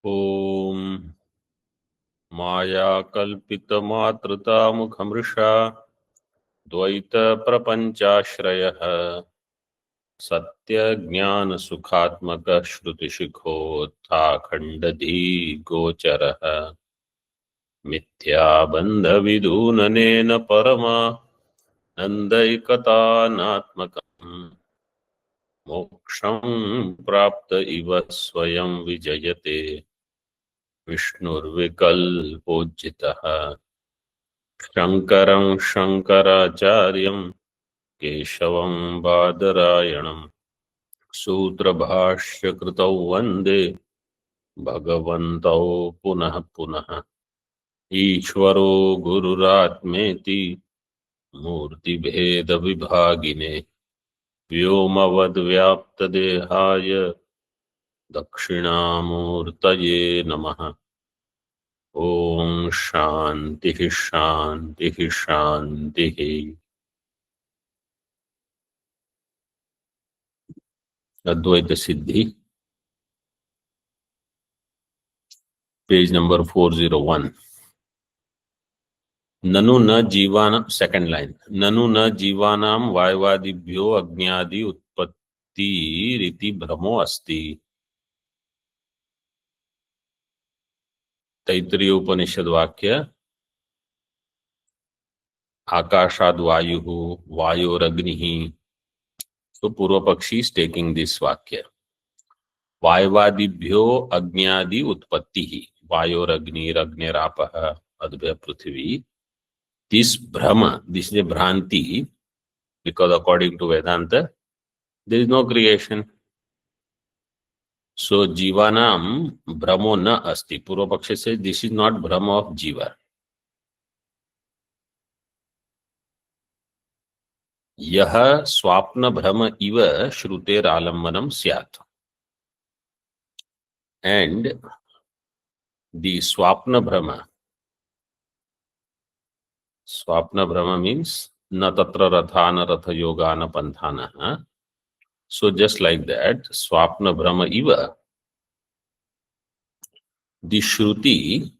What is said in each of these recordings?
ओम माया कल्पित मातृतामुखमृषा द्वैत प्रपंचाश्रयः सत्य ज्ञान सुखात्मक श्रुतिशिखोत्थाखण्डधी गोचरः मिथ्या बंध विदूननेन परमा नन्दैकतानात्मकम् मोक्षं प्राप्त इव स्वयं विजयते विष्णुर्विकल्पोज्झितः शङ्करं शङ्कराचार्यं केशवं बादरायणं सूत्रभाष्यकृतौ वन्दे भगवन्तौ पुनः पुनः। ईश्वरो गुरुरात्मेति मूर्तिभेदविभागिने व्योमवद्व्याप्तदेहाय दक्षिणामूर्तये नमः। ओम शांति शांति शांति। अद्वैत सिद्धि पेज नंबर 401। ननु न जीवान सेकंड लाइन ननु न जीवानां वायवादिभ्यो अज्ञादि उत्पत्ति रीति भ्रमो अस्ति। तैत्तिरीय उपनिषद वाक्य आकाशाद वायु वायोरग्नि। So पूर्व पक्षी is taking this वाक्य वायवादिभ्यो अज्ञादि उत्पत्ति ही वायोरग्निरग्निरापः अद्भय पृथ्वी। This Brahma, this is a Bhranti, because according to Vedanta, there is no creation. So, Jivanam Brahmo na asti. Purva Paksha says this is not Brahma of Jiva. Yah Swapna Brahma iva Shruter Alambanam Syat. And the Swapna Brahma means na tatra rathana ratha yogana panthana. So just like that, Swapna Brahma iva, the Shruti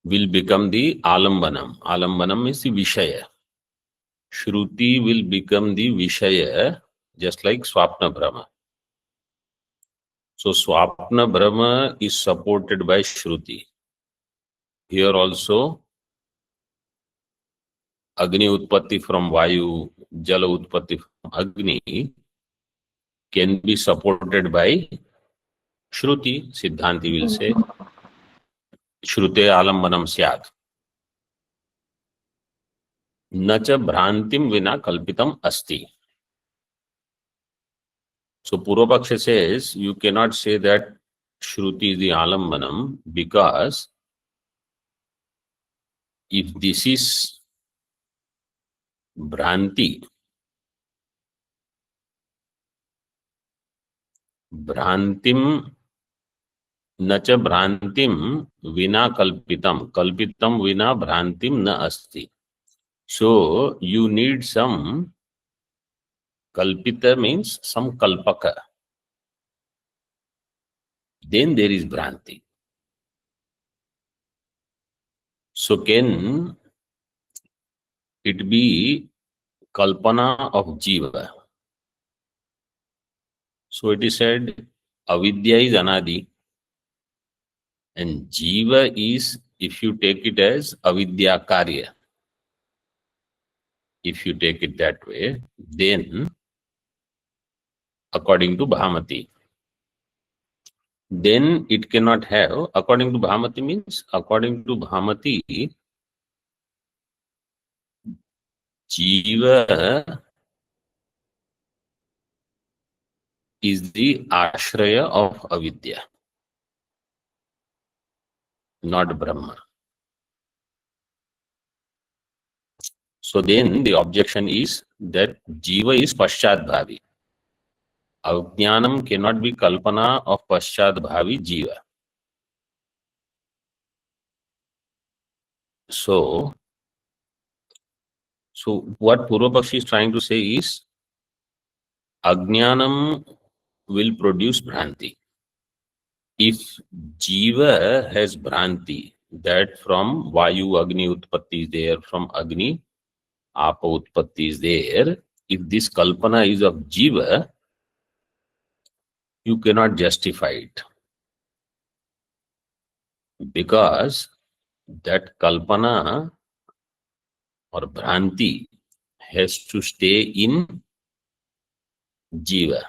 will become the Alambanam. Alambanam is the Vishaya. Shruti will become the Vishaya, just like Swapna Brahma. So Swapna Brahma is supported by Shruti. Here also, Agni Utpatti from Vayu, Jala Utpatti from Agni can be supported by Shruti. Siddhanti will say, Shrute Alambanam Syat. Nacha Bhrantim Vina Kalpitam Asti. So Purvapaksha says, you cannot say that Shruti is the Alambanam because if this is Bhranti, Bhrantim Nacha Bhrantim Vina Kalpitam. Kalpitam Vina Bhrantim Na Asti. So you need some Kalpita means some Kalpaka. Then there is Bhranti. So can it be Kalpana of Jiva? So it is said Avidya is Anadi and Jiva is, if you take it as Avidya Karya, if you take it that way, then according to Bhamati, then it cannot have, according to Bhamati means, according to Bhamati, Jiva is the ashraya of avidya, not Brahma. So then the objection is that Jiva is Paschat Bhavi. Ajnanam cannot be Kalpana of Paschat Bhavi Jiva. So what Purvapakshi is trying to say is Ajnanam will produce Bhranti. if Jiva has Bhranti, that from Vayu Agni Utpatti is there, from Agni Apa Utpatti is there, if this Kalpana is of Jiva, you cannot justify it. Because that Kalpana or Bhranti has to stay in Jiva.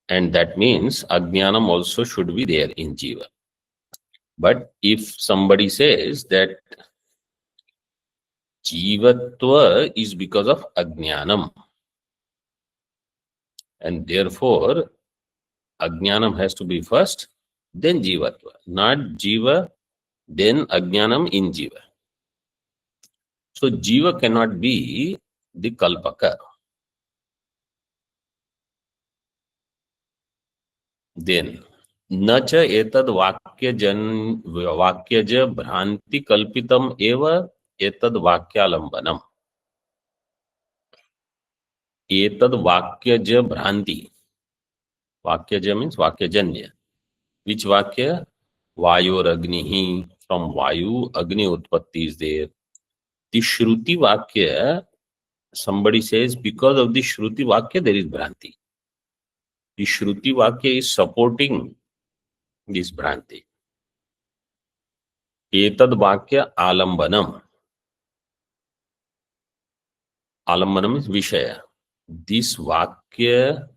And that means Ajnanam also should be there in Jiva. But if somebody says that Jivatva is because of Ajnanam, and therefore Ajnanam has to be first, then Jivatva. Not Jiva, then Ajnanam in Jiva. So Jiva cannot be the Kalpaka. Then nacha etad vakyaja bhranti kalpitam eva etad vakyalambanam. Etad vakyaja bhranti. Vakyaja means vakyajanya. Which vakya? Vayu agnihi. From Vayu, Agni Utpatti is there. The Shruti vakya, somebody says because of the Shruti vakya there is bhranti. The Shruti vakya is supporting this bhranti. Etad vakya alambanam. Alambanam is Vishaya. This vakya,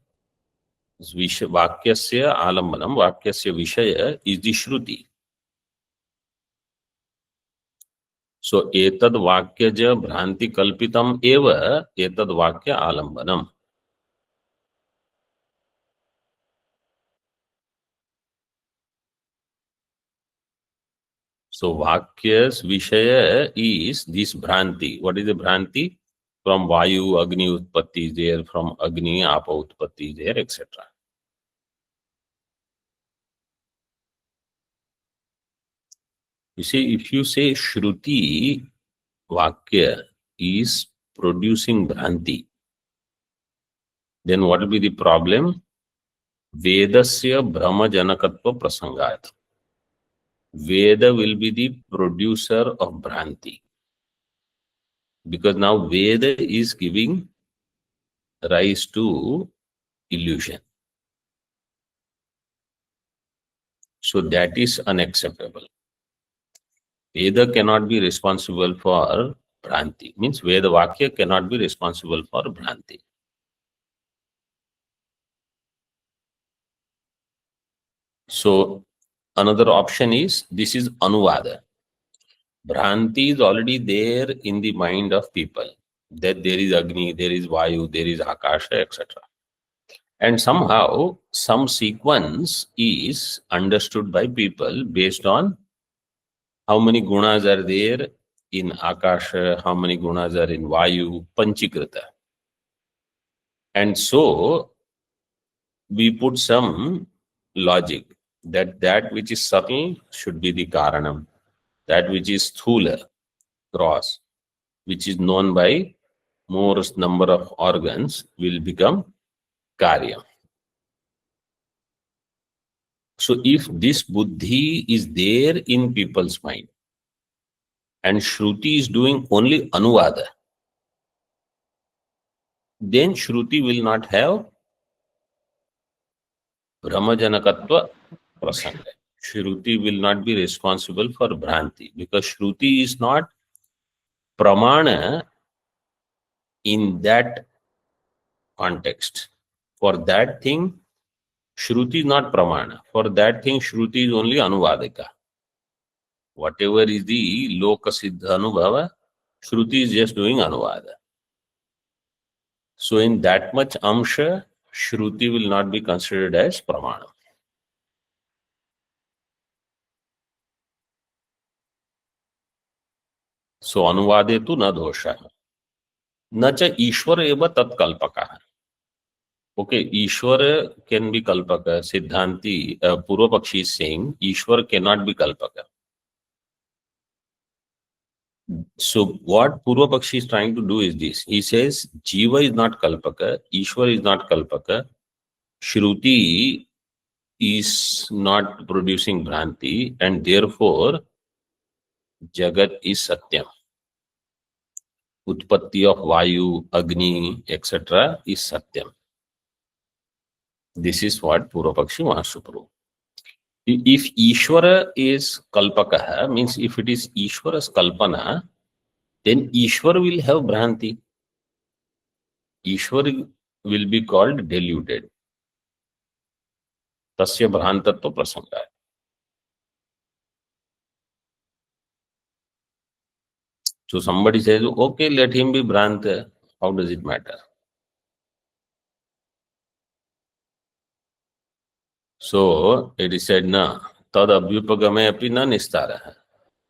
vakyasya alambanam, vakyasya Vishaya is the Shruti. So etad vakyaja bhranti kalpitam eva etad vakya alambanam. So Vakyas Vishaya is this Bhranti. What is the Bhranti? From Vayu, Agni Utpatti is there, from Agni, Apa Utpatti is there, etc. You see, if you say Shruti Vakya is producing Bhranti, then what will be the problem? Vedasya Brahma Janakatva Prasangat. Veda will be the producer of Bhranti. Because now Veda is giving rise to illusion. So that is unacceptable. Veda cannot be responsible for Bhranti. Means Veda Vakya cannot be responsible for Bhranti. So another option is, this is Anuvada. Bhranti is already there in the mind of people, that there is Agni, there is Vayu, there is Akasha, etc. And somehow some sequence is understood by people based on how many gunas are there in Akasha, how many gunas are in Vayu, Panchikrita. And so we put some logic that which is subtle should be the Karanam, that which is Sthula, gross, which is known by more number of organs, will become Karya. So if this buddhi is there in people's mind, and Shruti is doing only Anuvada, then Shruti will not have Brahmajanakatva Prasanga. Shruti will not be responsible for Bhranti, because Shruti is not Pramana in that context. For that thing, Shruti is not Pramana. For that thing, Shruti is only Anuvadika. Whatever is the Loka Siddha Anubhava, Shruti is just doing Anuvada. So in that much Amsha, Shruti will not be considered as Pramana. So Anuvade tu na dosha. Na cha Ishwar eva tat kalpaka. Okay, Ishwar can be kalpaka. Siddhanti, Purva Pakshi is saying Ishwar cannot be kalpaka. So what Purva Pakshi is trying to do is this. He says Jiva is not kalpaka, Ishwar is not kalpaka. Shruti is not producing Bhranti, and therefore Jagat is Satyam. Utpatti of Vayu, Agni, etc. is Satyam. This is what Purvapakshi wants to prove. If Ishvara is Kalpakaha, means if it is Ishvara's Kalpana, then Ishvara will have Bhranti. Ishvara will be called deluded. Tasya Bhrantatva Prasanga. So somebody says, okay, let him be Bhranta. How does it matter? So it is said, na, tad abhyupagame api na nistara.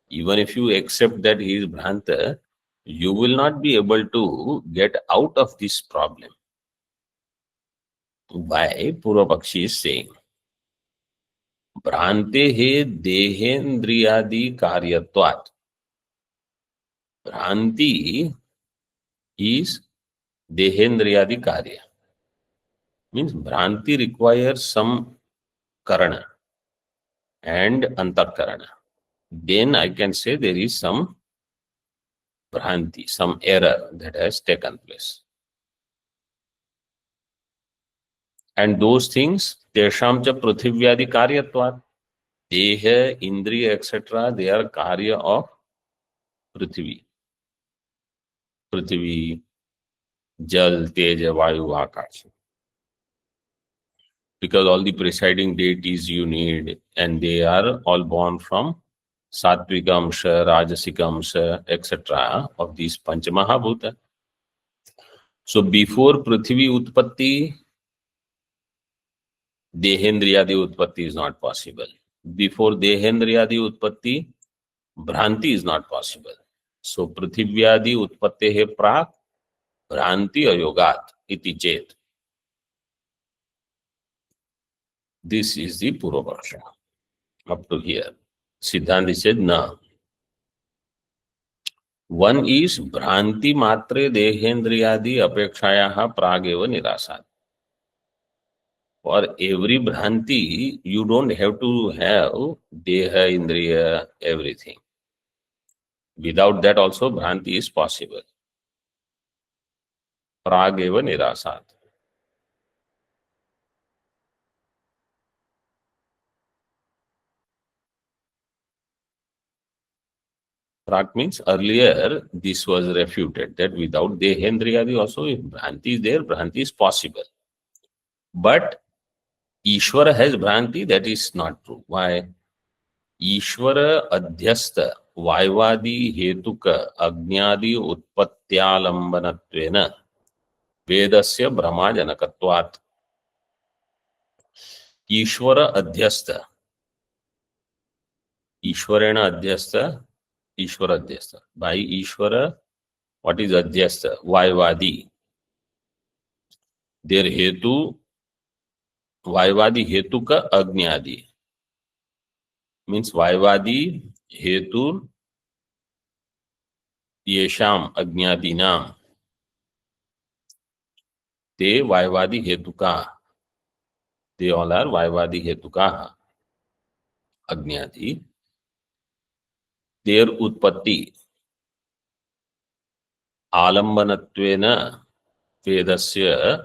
Even if you accept that he is Bhranta, you will not be able to get out of this problem. Why? Purvapakshi is saying, Bhrante he dehendriyadi karyatvat. Bhranti is dehendriyadi karya. Means Bhranti requires some karana and antakarana. Then I can say there is some Bhranti, some error that has taken place. And those things, tesham cha pruthivyadi karyatvat. Deha, Indriya, etc., they are karya of Prithvi. Prithvi, Jal, Teja, Vayu, Akash. Because all the presiding deities you need, and they are all born from Sattvika Amsha, Rajasika Amsha, etc. of these Panchamahabhuta. So before Prithvi Utpatti, Dehendriyadi Utpatti is not possible. Before Dehendriyadi Utpatti, Bhranti is not possible. So Prithvyadi Utpattehe Prak, Bhranti Ayogat iti chet. This is the Purvapakshi. Up to here. Siddhanti said, no. One is Bhranti Matre Dehendriyadi Apekshayaha Prageva Nirasat. For every Bhranti, you don't have to have Deha, Indriya, everything. Without that also Bhranti is possible. Prageva Nirasat. Prak means earlier this was refuted that without Dehendriyadi also if Bhranti is there, Bhranti is possible. But Ishvara has Bhranti, that is not true. Why? Ishvara adhyastha vaivadi hetuka agnyadi utpattyalambanattvena vedasya brahmajanakatvat. Ishvara adhyastha. Ishvarena adhyastha. Ishvara adhyastha. By Ishvara, what is adhyastha? Vaivadi. Their hetu, Vaivadi hetuka agnyadi. Means Vaivadi hetu yesham agnyadinam. Te Vaivadi hetuka. They all are Vaivadi hetuka. Agnyadi. Their utpatti. Alambanattvena vedasya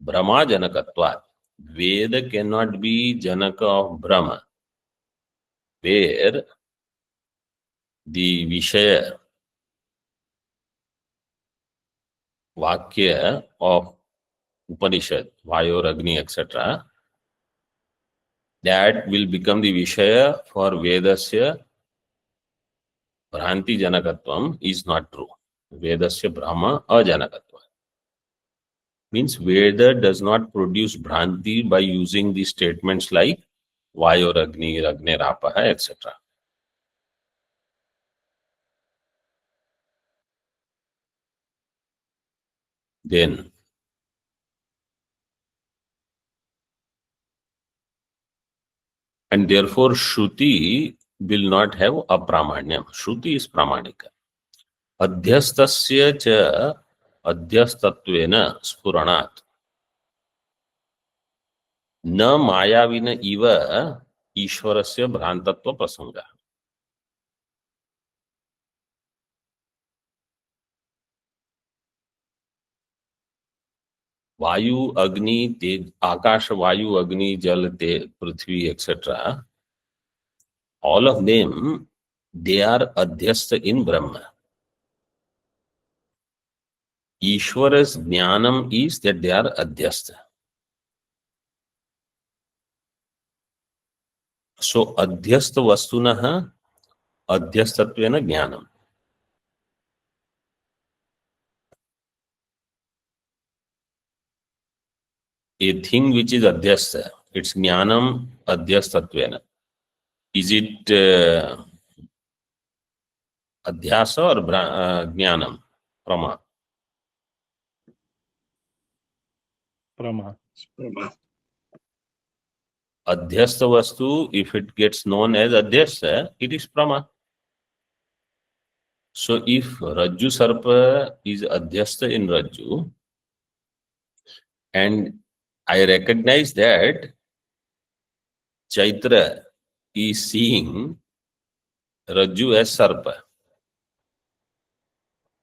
brahma janakatvat. Veda cannot be janaka of Brahma, where the Vishaya Vakya of Upanishad, Vayor, Agni, etc., that will become the Vishaya for Vedasya Bhranti Janakatvam is not true. Vedasya Brahma Ajanakatva. Means Veda does not produce Bhranti by using the statements like Vayor, Agni, Ragne, Rapaha, etc. Then, and therefore Shruti will not have apramanyam. Shruti is pramanika. Adhyastasya cha adhyastatvena spuranat. न मायाविन इव ईश्वरस्य भ्रांतत्व प्रसंग. वायु अग्नि तेज आकाश वायु अग्नि जल तेज पृथ्वी etcetera, all of them, they are adhyastha in Brahma. Ishwara's jnanam is that they are adhyastha. So adhyastha vastunah adhyastatvena jnanam. A thing which is adhyastha, its jnanam adhyastatvena. Is it adhyasa or jnanam? Prama. Prama. Adhyastha vastu, if it gets known as adhyastha, it is prama. So if Rajju Sarpa is adhyastha in Rajju, and I recognize that Chaitra is seeing Rajju as Sarpa,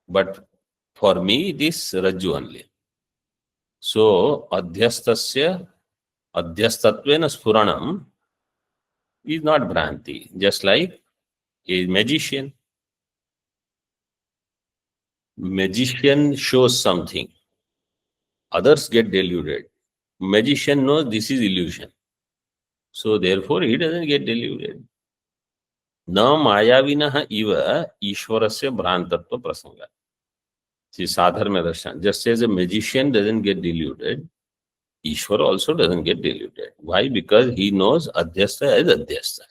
but for me it is Rajju only. So adhyastasya adhyastatvena spuranam is not Bhranti, just like a magician. Magician shows something, others get deluded. Magician knows this is illusion, so therefore he doesn't get deluded. न मायाविनः इव ईश्वरस्य भ्रांतत्व प्रसंग. See, sadharma darshan. Just as a magician doesn't get deluded, Ishwar also doesn't get deluded. Why? Because he knows adhyastha as adhyastha.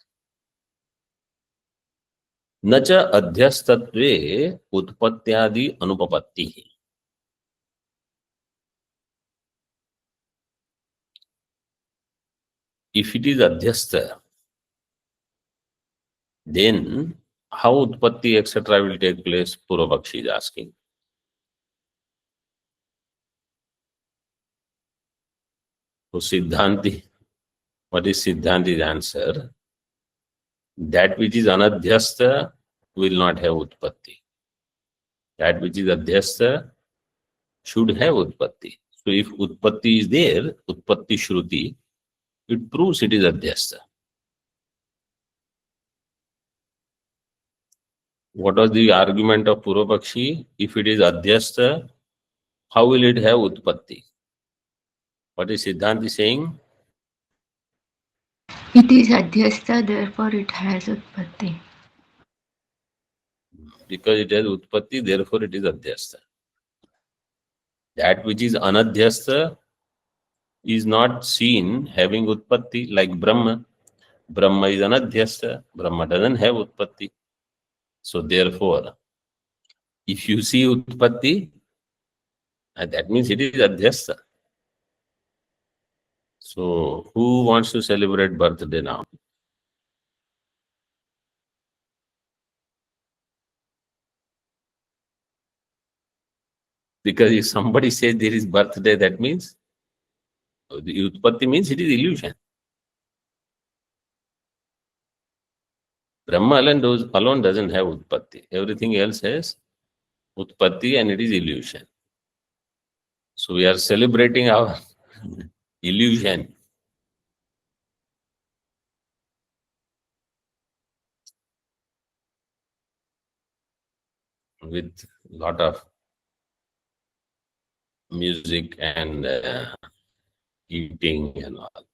Nacha adhyastatve utpatyadi anupapatti. If it is adhyastha, then how utpatti etc. will take place? Purvapakshi is asking. So Siddhanti, what is Siddhanti's answer? That which is anadhyastha will not have utpatti. That which is adhyastha should have utpatti. So if utpatti is there, utpatti shruti, it proves it is adhyastha. What was the argument of Purvapakshi? If it is adhyastha, how will it have utpatti? What is Siddhanti saying? It is adhyastha, therefore it has utpatti. Because it has utpatti, therefore it is adhyastha. That which is anadhyastha is not seen having utpatti, like Brahma. Brahma is anadhyastha. Brahma doesn't have utpatti. So therefore, if you see utpatti, that means it is adhyastha. So who wants to celebrate birthday now? Because if somebody says there is birthday, that means the utpatti means it is illusion. Brahma alone doesn't have utpatti. Everything else has utpatti and it is illusion. So we are celebrating our illusion. With a lot of music and eating and all.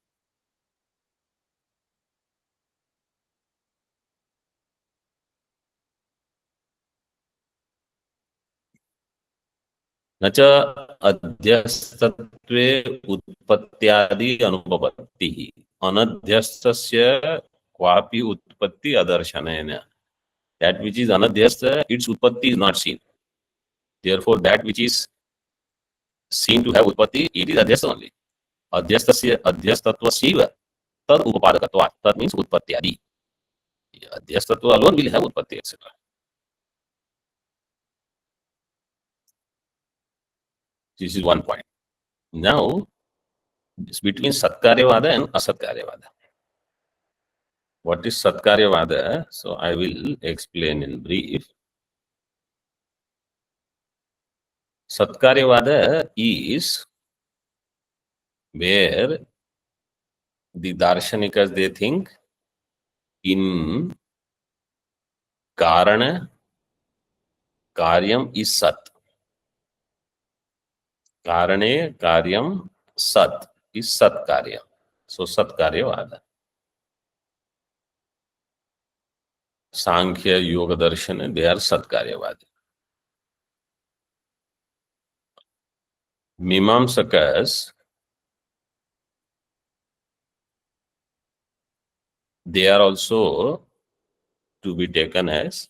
न च अध्यस्तत्वे उत्पत्त्यादि अनुपपत्तिः अनध्यस्तस्य क्वापि उत्पत्ति अदर्शनेन. That which is anadhyastha, its utpatti is not seen. Therefore, that which is seen to have utpatti, it is adhyastha only. Adhyastasya adhyastatvasyiva tad upapadakatvat. That means utpattyadi. Adhyastatva alone will have utpatti, etc. This is one point. Now, It's between Satkaryavada and Asatkaryavada. What is Satkaryavada? So I will explain in brief. Satkaryavada is where the Darshanikas, they think in Karana, Karyam is Sat. Karane, Karyam, Sat is Sat Karya. So Satkaryavada. Sankhya, Yoga Darshana, they are Satkaryavadi. Mimamsakas, they are also to be taken as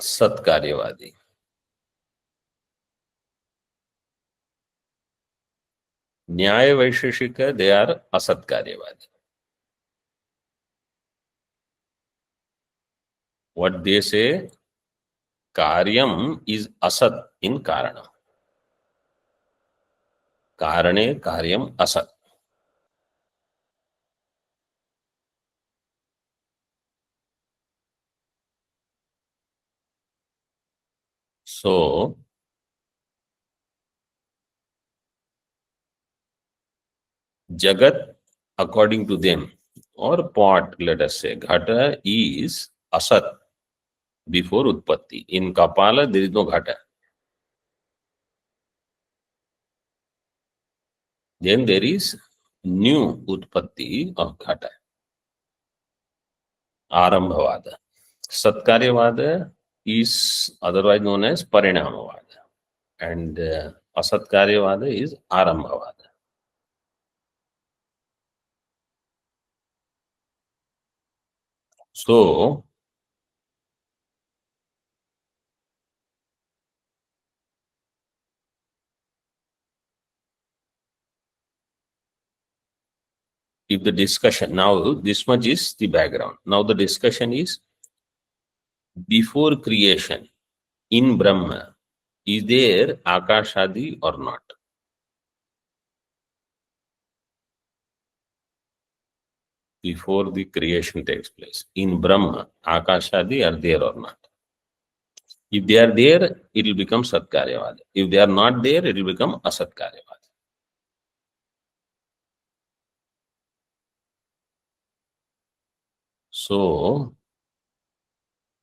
Satkaryavadi. Nyaya Vaisheshika, they are Asatkaryavadi. What they say, Karyam is Asat in Karana. Karane, Karyam, Asat. So, Jagat, according to them, or pot, let us say, Ghata is Asat before Utpatti. In Kapala, there is no Ghata. Then there is new Utpatti of Ghata. Arambhavada. Satkaryavada is otherwise known as Parinamavada. And Asatkaryavada is Arambhavada. So, if the discussion, now this much is the background. Now the discussion is, before creation, in Brahma, is there Akashadi or not? Before the creation takes place, in Brahma, Akashadi are there or not? If they are there, it will become Satkaryavada. If they are not there, it will become Asatkaryavada. So,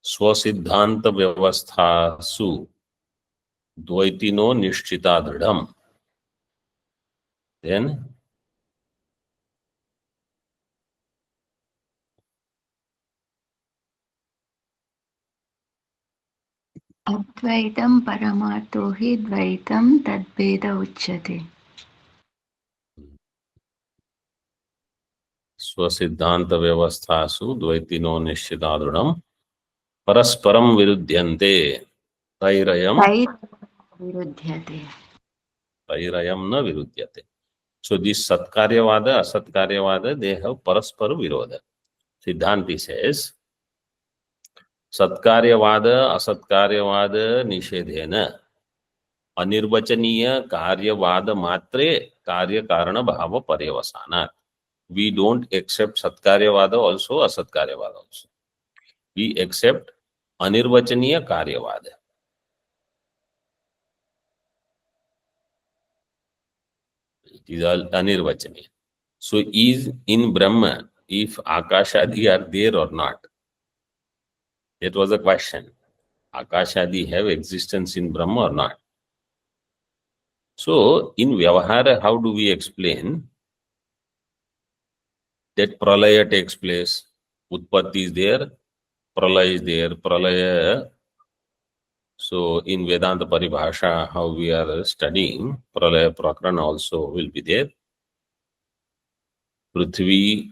Swasiddhanta Vyavasthasu Dvaitino Nishchita Dridham. Then, Advaitam Paramato hi Dvaitam Tadveda Uchyate. Swasiddhanta Vyavasthasu Dvaitino Nishchita Dridham Parasparam Viruddhyante Tairayam Viruddhyate. Tairayam na Viruddhyate. So this Satkaryavada, Asatkaryavada, they have Paraspara Virodha. Siddhanti says, Satkaryavada, Asatkaryavada Nishedhena Anirvachaniya Karyavada Matre Karya Karana Bhava Paryavasanat. We don't accept Satkaryavada also, Asatkaryavada also. We accept Anirvachaniya Karyavada. It is all Anirvachaniya. So is in Brahma, if Akashadi are there or not? That was the question. Akashadi have existence in Brahma or not? So in Vyavahara, how do we explain that Pralaya takes place? Utpatti is there, Pralaya is there, Pralaya. So in Vedanta Paribhasha, how we are studying, Pralaya Prakarana also will be there. Prithvi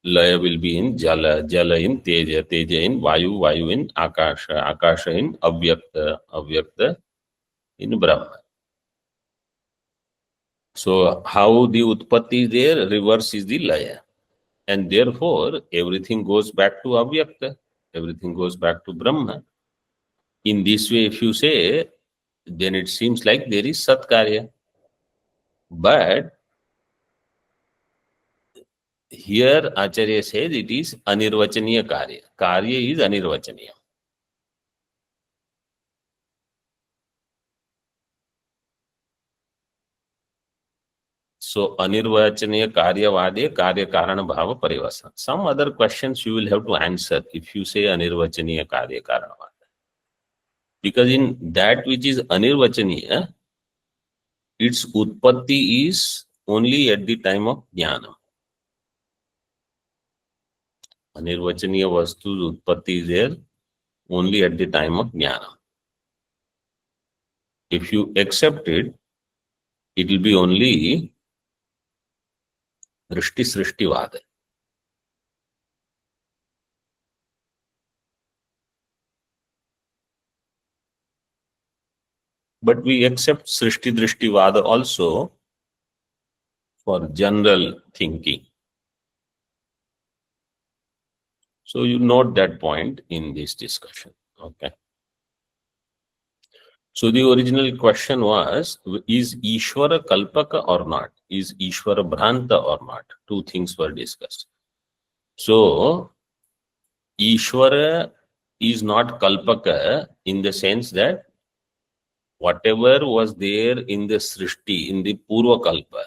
Laya will be in Jala, Jala in Teja, Teja in Vayu, Vayu in Akasha, Akasha in Avyakta, Avyakta in Brahma. So how the Utpatti is there, reverse is the Laya. And therefore, everything goes back to Avyakta, everything goes back to Brahma. In this way, if you say, then it seems like there is Satkarya. But here Acharya says it is anirvachaniya karya. Karya is anirvachaniya. So anirvachaniya karyavade karya karana bhava parivasa. Some other questions you will have to answer if you say anirvachaniya karya karana bhava. Because in that which is anirvachaniya, its utpatti is only at the time of jnana. Anirvachaniya vastu's utpatti is there only at the time of jnana. If you accept it, it will be only drishti srishti vada. But we accept srishti drishti vada also for general thinking. So you note that point in this discussion. Okay. So the original question was, is Ishvara Kalpaka or not? Is Ishvara Bhranta or not? Two things were discussed. So Ishvara is not Kalpaka in the sense that whatever was there in the Srishti, in the Purva Kalpa,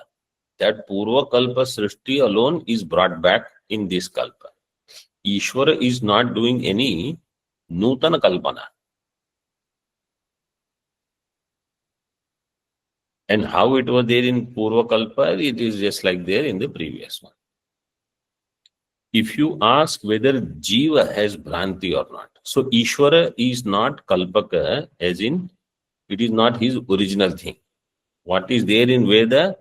that Purva Kalpa Srishti alone is brought back in this Kalpa. Ishvara is not doing any Nutana Kalpana. And how it was there in Purva Kalpa, it is just like there in the previous one. If you ask whether Jiva has Bhranti or not, so Ishvara is not Kalpaka, as in it is not his original thing. What is there in Veda,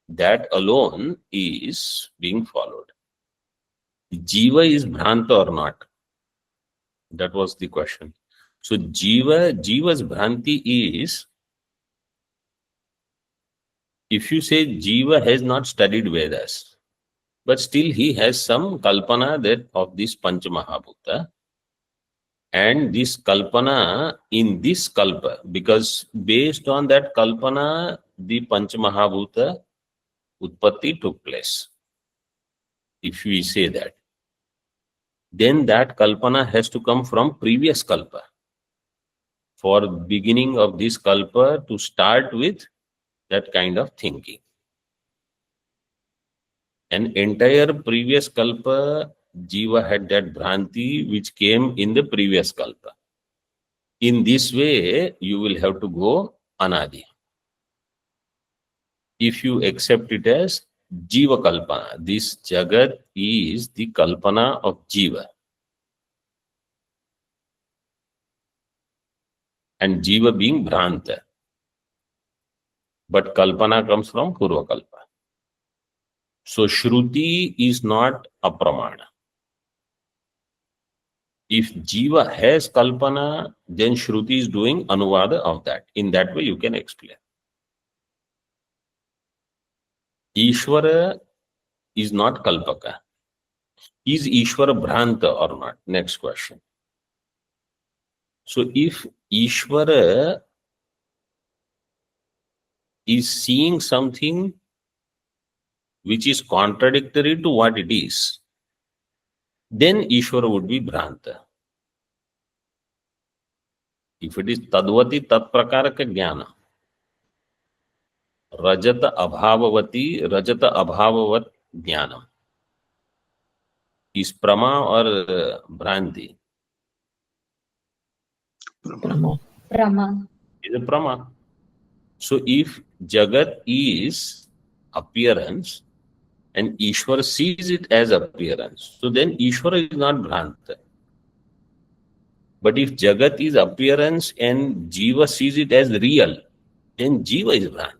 that alone is being followed. Jiva is Bhranta or not? That was the question. So Jiva's Bhranti is, if you say Jiva has not studied Vedas, but still he has some kalpana that of this Pancha Mahabhuta, and this kalpana in this kalpa, because based on that kalpana, the Pancha Mahabhuta utpatti took place. If we say that, then that kalpana has to come from previous kalpa. For beginning of this kalpa to start with that kind of thinking. An entire previous kalpa, Jiva had that Bhranti which came in the previous kalpa. In this way, you will have to go Anadi. If you accept it as Jiva Kalpana, this Jagat is the Kalpana of Jiva. And Jiva being Bhranta. But Kalpana comes from Purva Kalpa. So Shruti is not a Pramana. If Jiva has Kalpana, then Shruti is doing Anuvada of that. In that way you can explain. Ishvara is not Kalpaka. Is Ishvara Bhranta or not? Next question. So if Ishvara is seeing something which is contradictory to what it is, then Ishvara would be Bhranta. If it is Tadvati Tat Prakaraka Jnana, Rajata Abhavavati Rajata Abhavavat Jnana, is Prama or Bhranti? Brahma. Is a Prama. So if Jagat is appearance and Ishvara sees it as appearance, so then Ishvara is not Bhranta. But if Jagat is appearance and Jiva sees it as real, then Jiva is Bhranta.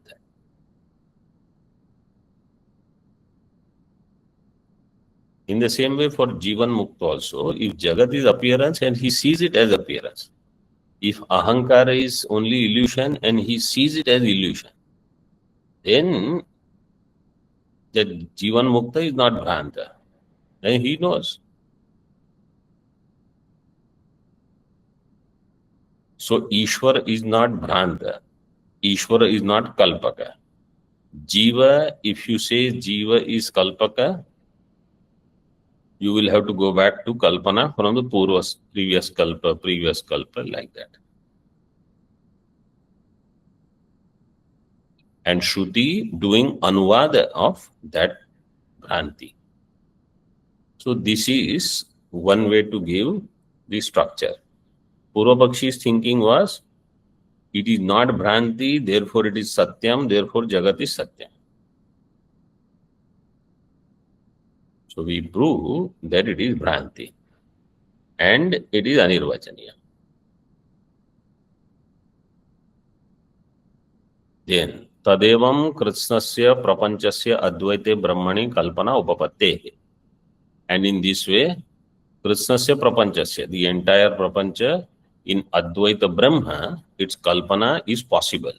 In the same way for Jivan Mukta also, if Jagat is appearance and he sees it as appearance, if Ahankara is only illusion and he sees it as illusion, then that Jivan Mukta is not Bhranta. And he knows. So Ishvara is not Bhranta. Ishvara is not Kalpaka. Jiva, if you say Jiva is Kalpaka, you will have to go back to Kalpana from the previous Kalpa, like that. And Shruti doing Anuvada of that Bhranti. So this is one way to give the structure. Purvapakshi's thinking was, it is not Bhranti, therefore it is Satyam, therefore Jagat is Satyam. So we prove that it is Bhranti and it is Anirvachaniya. Then, Tadevam Krishnasya Prapanchasya Advaite Brahmani Kalpana Upapatte. And in this way, Krishnasya Prapanchasya, the entire Prapancha in Advaita Brahma, its Kalpana is possible.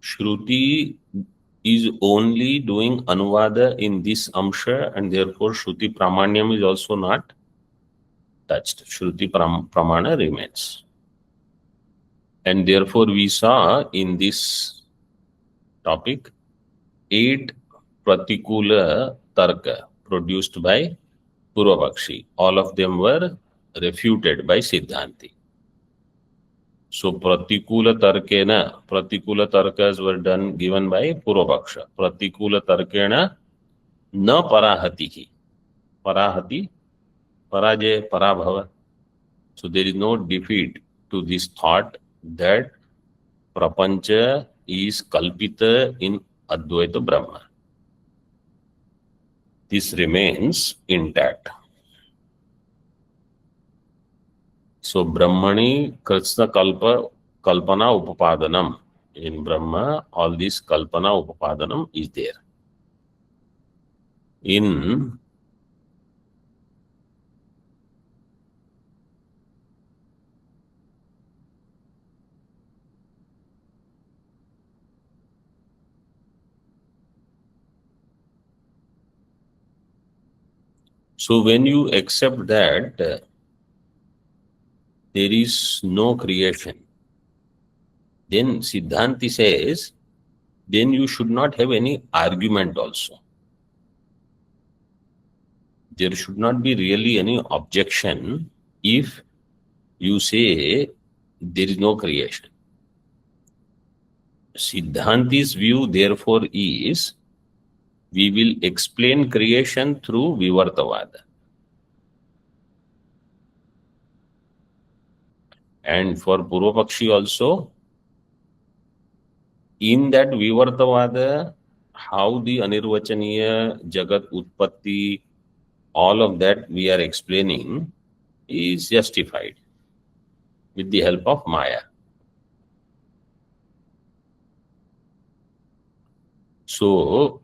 Shruti is only doing Anuvada in this Amsha, and therefore Shruti Pramanyam is also not touched. Shruti Pramana remains. And therefore we saw in this topic 8 Pratikula Tarka produced by Purvapakshi. All of them were refuted by Siddhanti. So Pratikula Tarkas were given by Purvapaksha. Pratikula Tarkena na parahatihi. Parahati, parajaya, parabhava. So there is no defeat to this thought that Prapancha is Kalpita in Advaita Brahma. This remains intact. So Brahmani Krishna Kalpana Upapadanam. In Brahma, all this Kalpana Upapadanam is there. So when you accept that there is no creation, then Siddhanti says, then you should not have any argument also. There should not be really any objection if you say there is no creation. Siddhanti's view, therefore, is we will explain creation through Vivartavada. And for Purvapakshi also, in that Vivartavada, how the Anirvachaniya, Jagat Utpatti, all of that we are explaining is justified with the help of Maya. So,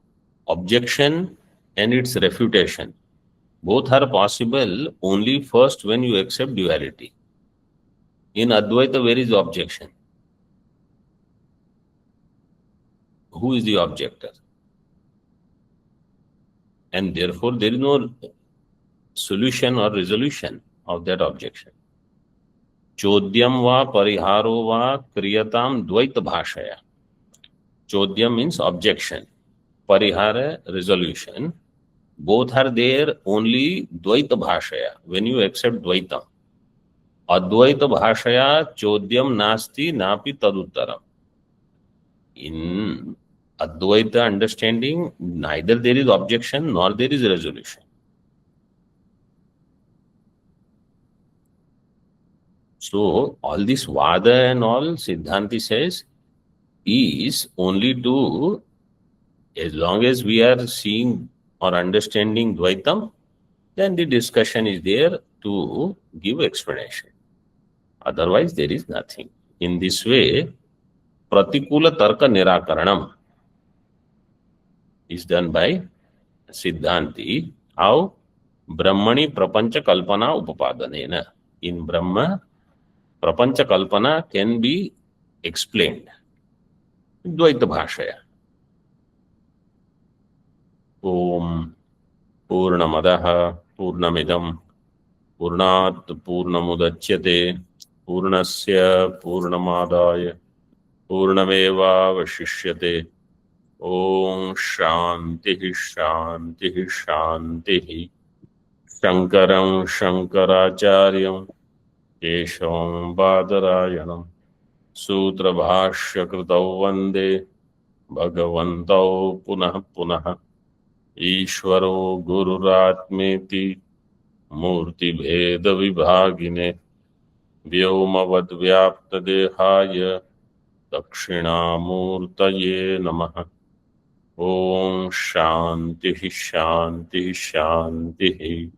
objection and its refutation, both are possible only first when you accept duality. In Advaita, where is the objection? Who is the objector? And therefore, there is no solution or resolution of that objection. Chodyam va pariharo va kriyatam dvaita bhashaya. Chodyam means objection. Parihara, resolution. Both are there only Dvaita Bhashaya, when you accept Dvaitam. Advaita Bhashaya Chodyam Nasti Napi Taduttaram. In Advaita understanding, neither there is objection nor there is resolution. So, all this Vada and all, Siddhanti says, is only to, as long as we are seeing or understanding Dvaitam, then the discussion is there to give explanation. Otherwise, there is nothing. In this way, Pratikula Tarka Nirakaranam is done by Siddhanti. How? Brahmani Prapancha Kalpana Upapadanena. In Brahma, Prapancha Kalpana can be explained. Dvaita Bhashaya. Om Purnamadaha Purnamidam Purnat Purnamudachyate पूर्णस्य पूर्णमादाय पूर्णमेवावशिष्यते। ओम शांति शांति शांति। शंकरं शंकराचार्यं केशवं बादरायणं सूत्रभाष्यकृतौ वन्दे भगवन्तौ पुनः पुनः। ईश्वरो गुरुरात्मेति मूर्तिभेदविभागिने व्योमवद्व्याप्तदेहाय दक्षिणामूर्तये नमः। ओम शांति शांति शांति।